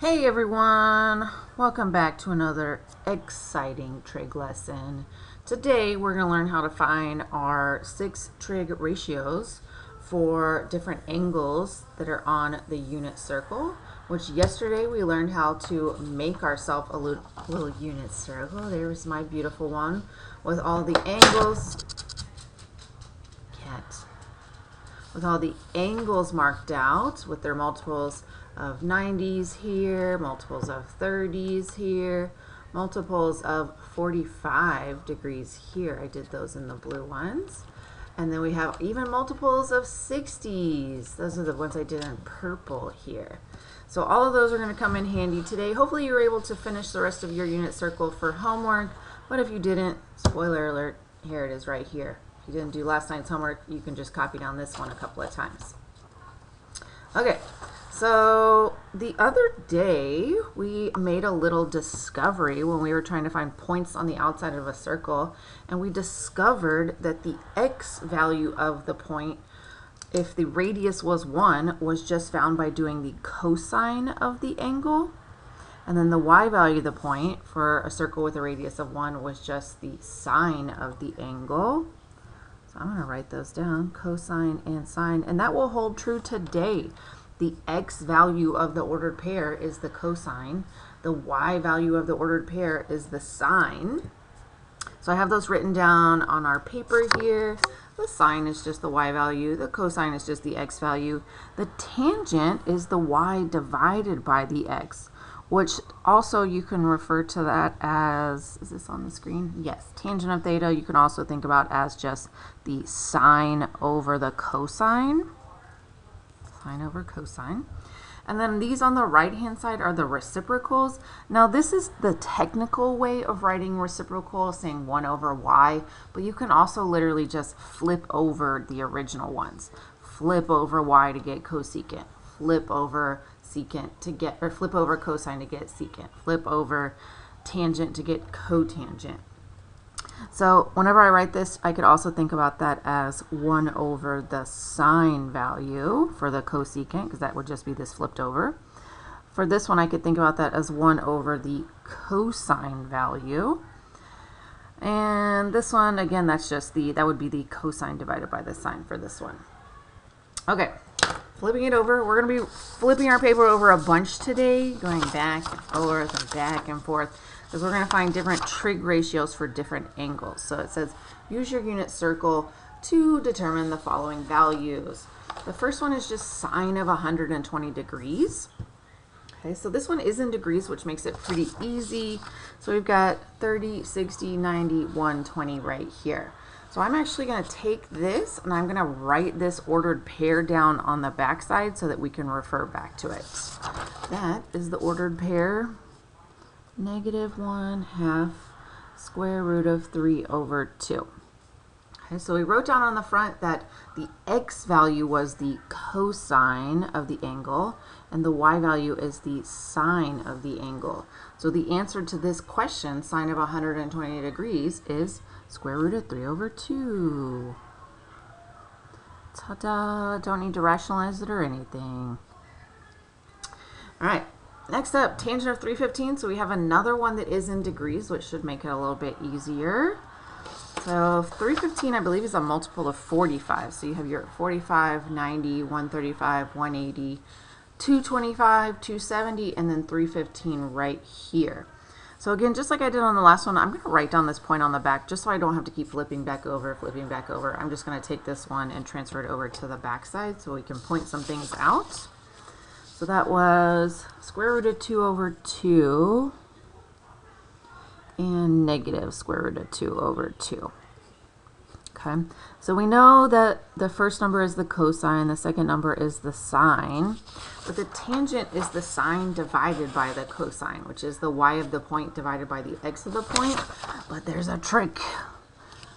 Hey everyone, welcome back to another exciting trig lesson. Today we're going to learn how to find our 6 trig ratios for different angles that are on the unit circle, which yesterday we learned how to make ourselves a little unit circle. There's my beautiful one with all the angles. With all the angles marked out with their multiples of 90s here, multiples of 30s here, multiples of 45 degrees here. I did those in the blue ones. And then we have even multiples of 60s. Those are the ones I did in purple here. So all of those are going to come in handy today. Hopefully you were able to finish the rest of your unit circle for homework. But if you didn't, spoiler alert, here it is right here. If you didn't do last night's homework, you can just copy down this one a couple of times. Okay, so the other day we made a little discovery when we were trying to find points on the outside of a circle, and we discovered that the x value of the point, if the radius was 1, was just found by doing the cosine of the angle. And then the y value of the point for a circle with a radius of 1 was just the sine of the angle. I'm going to write those down, cosine and sine, and that will hold true today. The x value of the ordered pair is the cosine. The y value of the ordered pair is the sine. So I have those written down on our paper here. The sine is just the y value. The cosine is just the x value. The tangent is the y divided by the x, which also you can refer to that as, is this on the screen? Yes, tangent of theta you can also think about as just the sine over the cosine. Sine over cosine. And then these on the right hand side are the reciprocals. Now this is the technical way of writing reciprocal, saying 1 over y, but you can also literally just flip over the original ones. Flip over y to get cosecant. Flip over secant to get, or flip over cosine to get secant. Flip over tangent to get cotangent. So whenever I write this, I could also think about that as 1 over the sine value for the cosecant, because that would just be this flipped over. For this one, I could think about that as 1 over the cosine value. And this one, again, that's just that would be the cosine divided by the sine for this one. Okay, flipping it over. We're going to be flipping our paper over a bunch today, going back and back and forth, because we're going to find different trig ratios for different angles. So it says, use your unit circle to determine the following values. The first one is just sine of 120 degrees. Okay, so this one is in degrees, which makes it pretty easy. So we've got 30, 60, 90, 120 right here. So I'm actually going to take this and I'm going to write this ordered pair down on the back side so that we can refer back to it. That is the ordered pair, -1/2 square root of 3 over 2. Okay, so we wrote down on the front that the x value was the cosine of the angle and the y value is the sine of the angle. So the answer to this question, sine of 120 degrees, is square root of 3 over 2. Ta-da! Don't need to rationalize it or anything. All right, next up, tangent of 315. So we have another one that is in degrees, which should make it a little bit easier. So 315, I believe, is a multiple of 45. So you have your 45, 90, 135, 180, 225, 270, and then 315 right here. So again, just like I did on the last one, I'm going to write down this point on the back just so I don't have to keep flipping back over. I'm just going to take this one and transfer it over to the back side so we can point some things out. So that was square root of 2 over 2 and negative square root of 2 over 2. Okay, so we know that the first number is the cosine, the second number is the sine, but the tangent is the sine divided by the cosine, which is the y of the point divided by the x of the point. But there's a trick.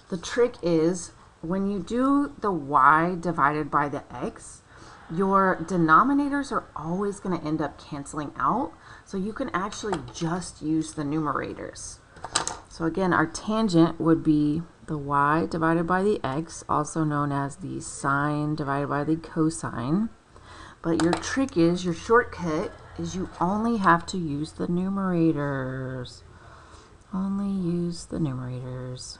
The trick is when you do the y divided by the x, your denominators are always going to end up canceling out, so you can actually just use the numerators. So again, our tangent would be the y divided by the x, also known as the sine divided by the cosine. But your trick is, your shortcut is you only have to use the numerators. Only use the numerators.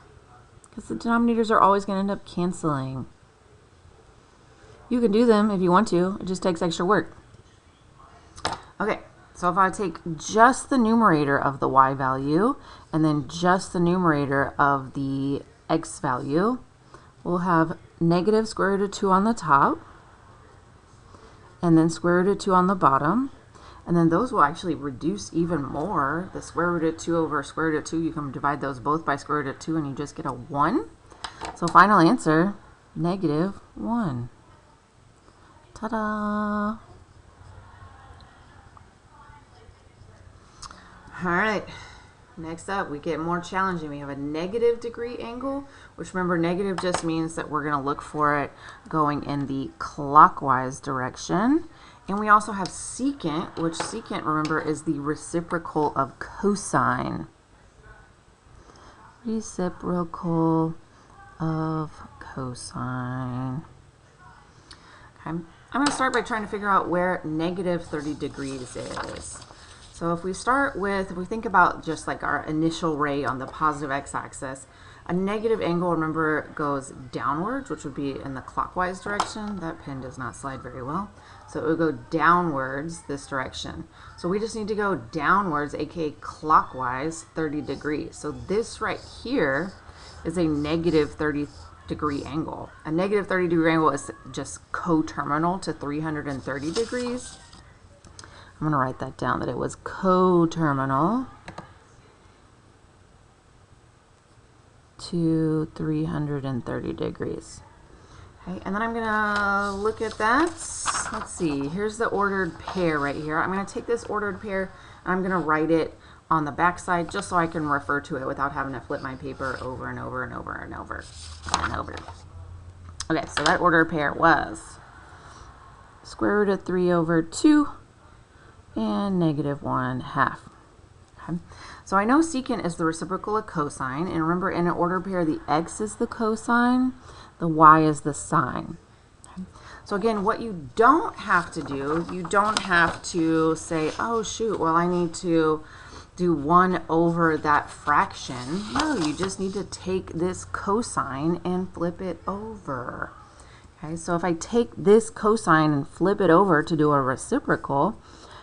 Because the denominators are always going to end up canceling. You can do them if you want to. It just takes extra work. Okay, so if I take just the numerator of the y value and then just the numerator of the x value, we'll have negative square root of 2 on the top and then square root of 2 on the bottom. And then those will actually reduce even more. The square root of 2 over square root of 2, you can divide those both by square root of 2 and you just get a 1. So final answer, negative 1. Ta-da! All right, next up we get more challenging. We have a negative degree angle, which remember negative just means that we're going to look for it going in the clockwise direction. And we also have secant, which secant, remember, is the reciprocal of cosine. Reciprocal of cosine. Okay. I'm going to start by trying to figure out where negative 30 degrees is. So if we think about just like our initial ray on the positive x-axis, a negative angle, remember, goes downwards, which would be in the clockwise direction. That pen does not slide very well. So it would go downwards this direction. So we just need to go downwards, aka clockwise, 30 degrees. So this right here is a negative 30 degree angle. A negative 30 degree angle is just coterminal to 330 degrees. I'm going to write that down, that it was coterminal to 330 degrees. Okay, and then I'm going to look at that. Let's see, here's the ordered pair right here. I'm going to take this ordered pair and I'm going to write it on the back side just so I can refer to it without having to flip my paper over and over and over and over and over. Okay, so that ordered pair was square root of 3 over 2 and negative 1/2. Okay. So I know secant is the reciprocal of cosine, and remember in an ordered pair the x is the cosine, the y is the sine. Okay. So again, what you don't have to do, you don't have to say, oh shoot, well I need to do 1 over that fraction. No, you just need to take this cosine and flip it over. Okay, so if I take this cosine and flip it over to do a reciprocal,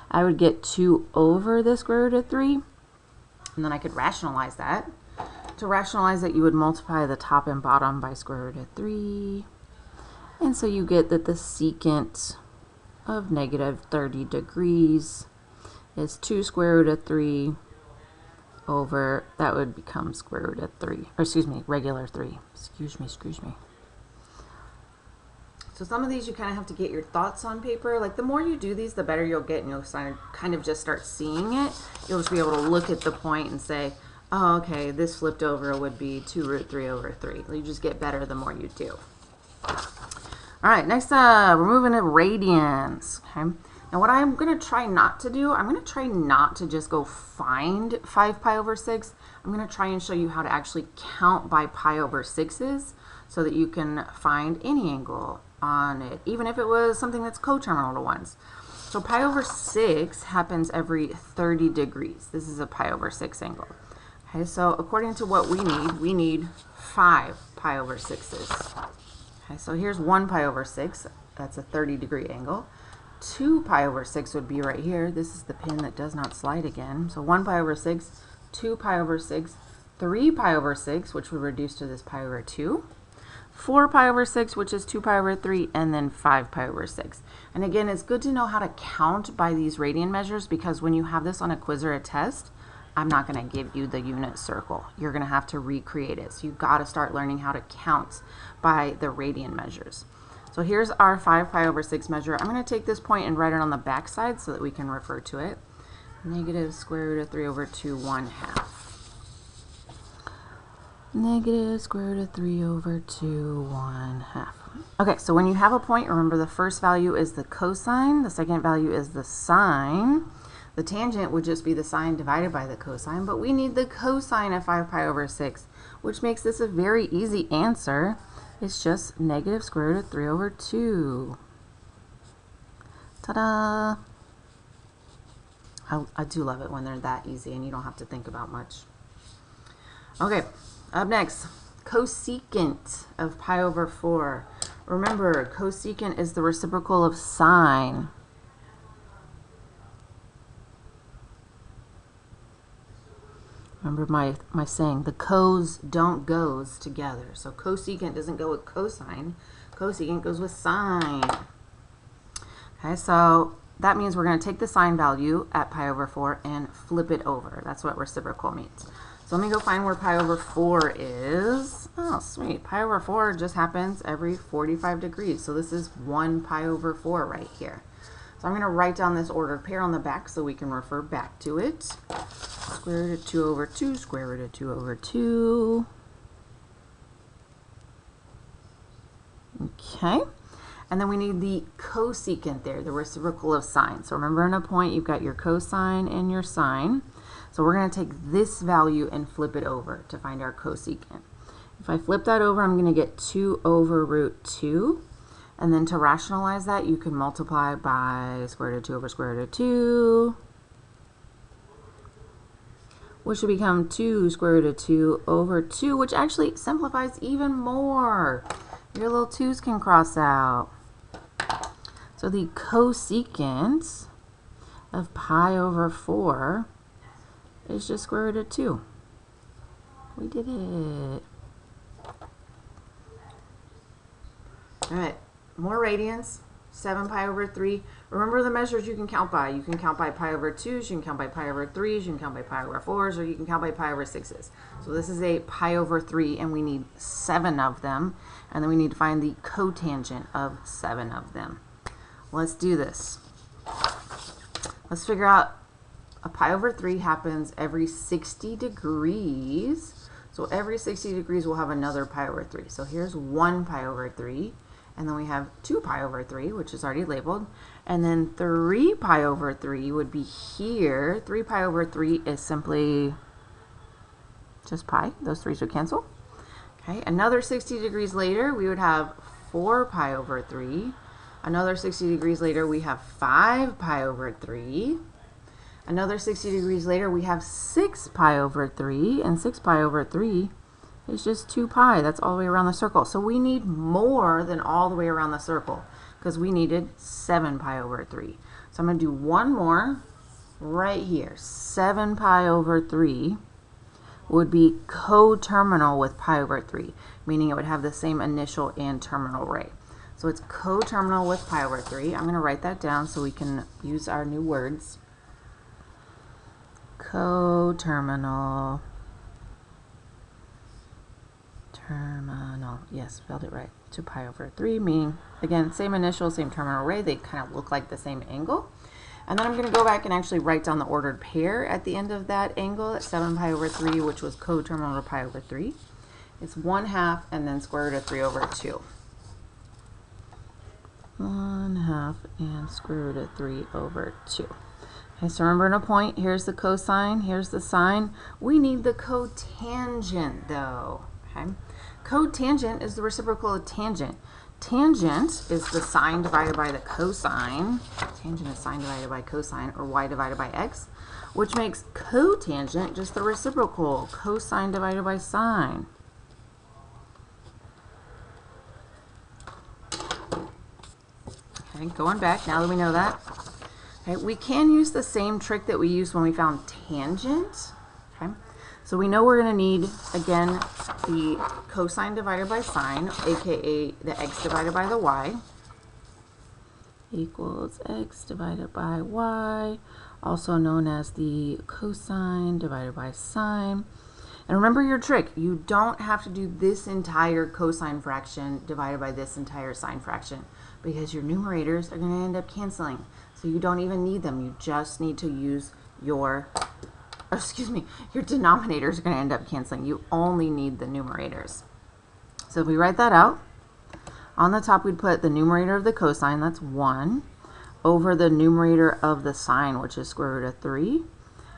I would get 2 over the square root of 3, and then I could rationalize that. To rationalize it, you would multiply the top and bottom by square root of 3, and so you get that the secant of negative 30 degrees is 2 square root of 3 over, that would become square root of 3, or excuse me, regular 3. Excuse me. So some of these you kind of have to get your thoughts on paper. Like the more you do these, the better you'll get, and you'll kind of just start seeing it. You'll just be able to look at the point and say, oh, okay, this flipped over would be 2 root 3 over 3. You just get better the more you do. All right, next up, we're moving to radians. Okay. Now what I'm going to try not to do, I'm going to try not to just go find 5 pi over 6. I'm going to try and show you how to actually count by pi over 6s so that you can find any angle on it, even if it was something that's coterminal to 1s. So pi over 6 happens every 30 degrees. This is a pi over 6 angle. Okay, so according to what we need 5 pi over 6s. Okay, so here's 1 pi over 6. That's a 30 degree angle. 2 pi over 6 would be right here. This is the pin that does not slide again. So 1 pi over 6, 2 pi over 6, 3 pi over 6, which would reduce to this pi over 2. 4 pi over 6, which is 2 pi over 3, and then 5 pi over 6. And again, it's good to know how to count by these radian measures, because when you have this on a quiz or a test, I'm not going to give you the unit circle. You're going to have to recreate it. So you've got to start learning how to count by the radian measures. So here's our 5 pi over 6 measure. I'm going to take this point and write it on the back side so that we can refer to it. Negative square root of 3 over 2, 1/2. Negative square root of 3 over 2, 1/2. Okay, so when you have a point, remember the first value is the cosine, the second value is the sine. The tangent would just be the sine divided by the cosine, but we need the cosine of 5 pi over 6, which makes this a very easy answer. It's just negative square root of 3 over 2. Ta-da! I do love it when they're that easy and you don't have to think about much. Okay, up next, cosecant of pi over 4. Remember, cosecant is the reciprocal of sine. Remember my saying, the cos don't goes together. So cosecant doesn't go with cosine. Cosecant goes with sine. Okay, so that means we're going to take the sine value at pi over 4 and flip it over. That's what reciprocal means. So let me go find where pi over 4 is. Oh, sweet. Pi over 4 just happens every 45 degrees. So this is 1 pi over 4 right here. So I'm going to write down this ordered pair on the back so we can refer back to it. Square root of 2 over 2, square root of 2 over 2. Okay. And then we need the cosecant there, the reciprocal of sine. So remember in a point, you've got your cosine and your sine. So we're going to take this value and flip it over to find our cosecant. If I flip that over, I'm going to get 2 over root 2. And then to rationalize that, you can multiply by square root of 2 over square root of 2, which should become 2 square root of 2 over 2, which actually simplifies even more. Your little 2's can cross out. So the cosecant of pi over 4 is just square root of 2. We did it. All right, more radians. 7 pi over 3. Remember the measures you can count by. You can count by pi over 2s, you can count by pi over 3s, you can count by pi over 4s, or you can count by pi over 6s. So this is a pi over 3, and we need 7 of them. And then we need to find the cotangent of 7 of them. Let's do this. Let's figure out a pi over 3 happens every 60 degrees. So every 60 degrees we'll have another pi over 3. So here's 1 pi over 3. And then we have 2 pi over 3, which is already labeled. And then 3 pi over 3 would be here. 3 pi over 3 is simply just pi. Those 3's would cancel. Okay, another 60 degrees later, we would have 4 pi over 3. Another 60 degrees later, we have 5 pi over 3. Another 60 degrees later, we have 6 pi over 3. And 6 pi over 3 is just 2 pi. That's all the way around the circle. So we need more than all the way around the circle because we needed 7 pi over 3. So I'm going to do one more right here. 7 pi over 3 would be coterminal with pi over 3, meaning it would have the same initial and terminal ray. So it's coterminal with pi over 3. I'm going to write that down so we can use our new words. Coterminal. Terminal, yes, spelled it right, to pi over 3, meaning, again, same initial, same terminal ray. They kind of look like the same angle. And then I'm going to go back and actually write down the ordered pair at the end of that angle at 7 pi over 3, which was coterminal to pi over 3. It's 1/2 and then square root of 3 over 2. 1/2 and square root of 3 over 2. Okay, so remember in a point, here's the cosine, here's the sine. We need the cotangent though. Okay. Cotangent is the reciprocal of tangent. Tangent is the sine divided by the cosine. Tangent is sine divided by cosine, or y divided by x, which makes cotangent just the reciprocal, cosine divided by sine. Okay, going back, now that we know that. Okay, we can use the same trick that we used when we found tangent. Okay. So we know we're going to need, again, the cosine divided by sine, aka the x divided by the y, equals x divided by y, also known as the cosine divided by sine. And remember your trick, you don't have to do this entire cosine fraction divided by this entire sine fraction, because your numerators are going to end up canceling. So you don't even need them, you just need to use your your denominators are going to end up canceling. You only need the numerators. So if we write that out, on the top we'd put the numerator of the cosine, that's 1, over the numerator of the sine, which is square root of 3.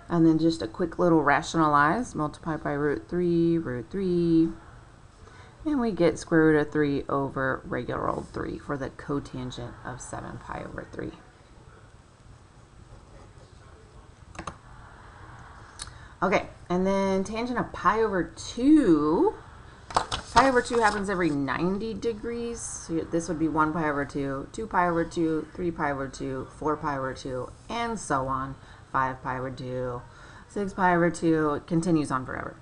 And then just a quick little rationalize, multiply by root 3, and we get square root of 3 over regular old 3 for the cotangent of 7 pi over 3. Okay, and then tangent of pi over 2. Pi over 2 happens every 90 degrees. So this would be 1 pi over 2, 2 pi over 2, 3 pi over 2, 4 pi over 2, and so on. 5 pi over 2, 6 pi over 2. It continues on forever.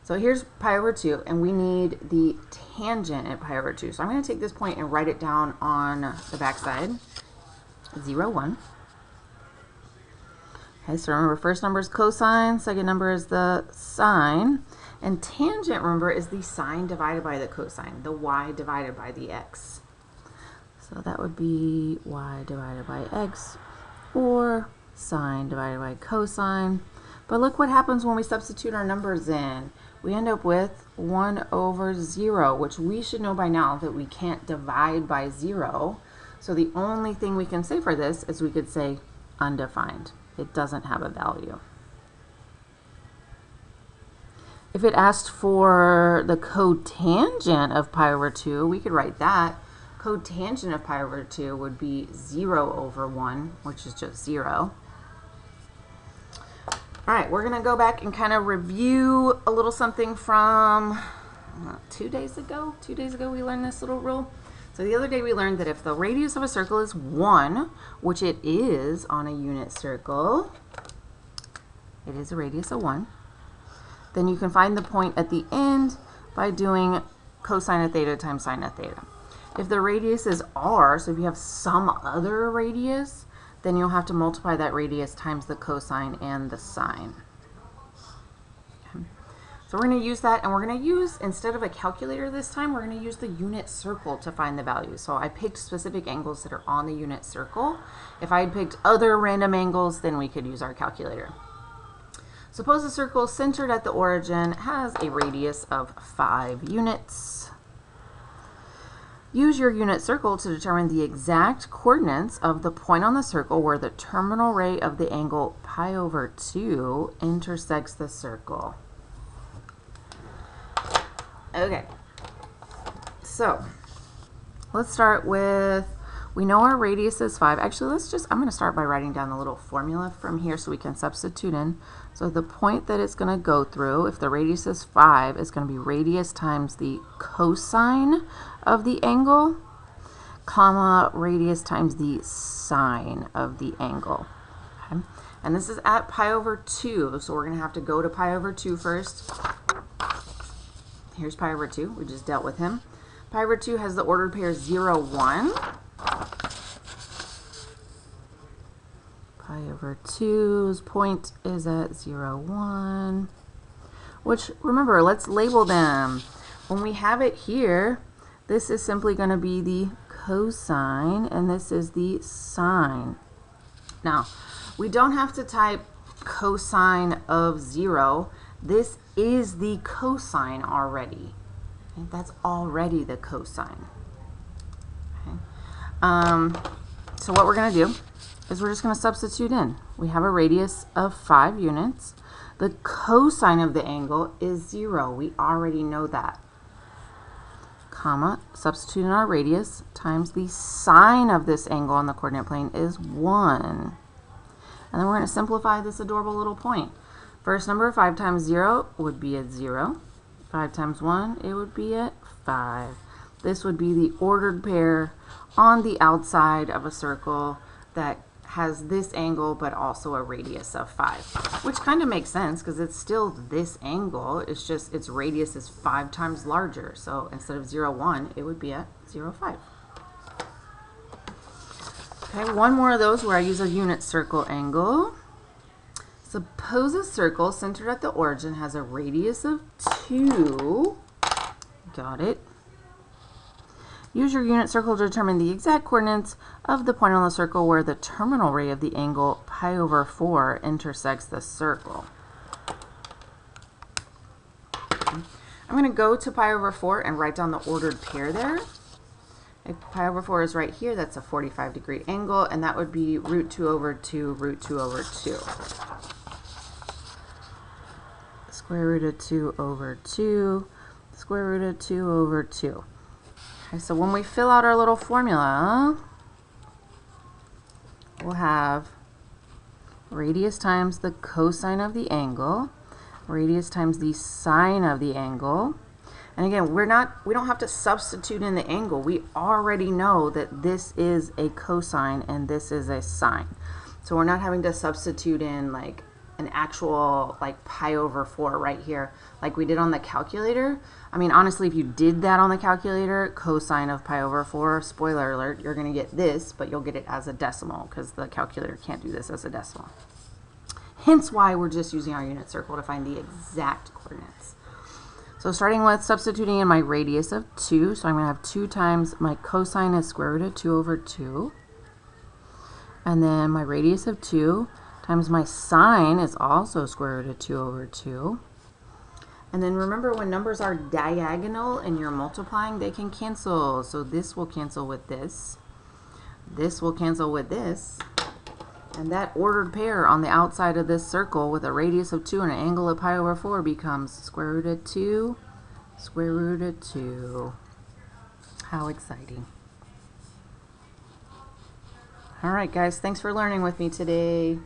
So here's pi over 2, and we need the tangent at pi over 2. So I'm going to take this point and write it down on the back side. 0, 1. Okay, so remember, first number is cosine, second number is the sine, and tangent, remember, is the sine divided by the cosine, the y divided by the x. So that would be y divided by x, or sine divided by cosine. But look what happens when we substitute our numbers in. We end up with 1 over 0, which we should know by now that we can't divide by 0. So the only thing we can say for this is we could say undefined. It doesn't have a value. If it asked for the cotangent of pi over 2, we could write that. Cotangent of pi over 2 would be 0 over 1, which is just 0. All right, we're going to go back and kind of review a little something from 2 days ago. 2 days ago we learned this little rule. So the other day we learned that if the radius of a circle is 1, which it is on a unit circle, it is a radius of 1, then you can find the point at the end by doing cosine of theta times sine of theta. If the radius is r, so if you have some other radius, then you'll have to multiply that radius times the cosine and the sine. So we're going to use that, and we're going to use, instead of a calculator this time, we're going to use the unit circle to find the value. So I picked specific angles that are on the unit circle. If I had picked other random angles, then we could use our calculator. Suppose a circle centered at the origin has a radius of 5 units. Use your unit circle to determine the exact coordinates of the point on the circle where the terminal ray of the angle pi over 2 intersects the circle. Okay, so let's start with, we know our radius is 5. Actually, I'm going to start by writing down the little formula from here so we can substitute in. So the point that it's going to go through, if the radius is 5, is going to be radius times the cosine of the angle, comma, radius times the sine of the angle. Okay? And this is at pi over 2, so we're going to have to go to pi over 2 first. Here's pi over 2. We just dealt with him. Pi over 2 has the ordered pair 0, 1. Pi over 2's point is at 0, 1. Which, remember, let's label them. When we have it here, this is simply going to be the cosine, and this is the sine. Now, we don't have to type cosine of 0. This is the cosine already. Okay? That's already the cosine. Okay? So what we're going to do is we're just going to substitute in. We have a radius of 5 units. The cosine of the angle is 0. We already know that. Comma, substitute in our radius times the sine of this angle on the coordinate plane is 1. And then we're going to simplify this adorable little point. First number, 5 times 0 would be at 0. 5 times 1, it would be at 5. This would be the ordered pair on the outside of a circle that has this angle but also a radius of 5. Which kind of makes sense because it's still this angle. It's just its radius is 5 times larger. So instead of 0, 1, it would be at 0, 5. Okay, one more of those where I use a unit circle angle. Suppose a circle centered at the origin has a radius of 2. Got it. Use your unit circle to determine the exact coordinates of the point on the circle where the terminal ray of the angle pi over 4 intersects the circle. I'm going to go to pi over 4 and write down the ordered pair there. If pi over 4 is right here, that's a 45-degree angle, and that would be root 2 over 2, root 2 over 2. Square root of 2 over 2, square root of 2 over 2. Okay, so when we fill out our little formula, we'll have radius times the cosine of the angle. radius times the sine of the angle. And again, we don't have to substitute in the angle. We already know that this is a cosine and this is a sine. So we're not having to substitute in like an actual like pi over 4 right here like we did on the calculator. I mean, honestly, if you did that on the calculator, cosine of pi over 4, spoiler alert, you're going to get this, but you'll get it as a decimal because the calculator can't do this as a decimal. Hence why we're just using our unit circle to find the exact coordinates. So starting with substituting in my radius of 2, so I'm going to have 2 times my cosine is square root of 2 over 2. And then my radius of 2 times my sine is also square root of 2 over 2. And then remember, when numbers are diagonal and you're multiplying, they can cancel. So this will cancel with this. This will cancel with this. And that ordered pair on the outside of this circle with a radius of 2 and an angle of pi over 4 becomes square root of 2, square root of 2. How exciting. All right, guys, thanks for learning with me today.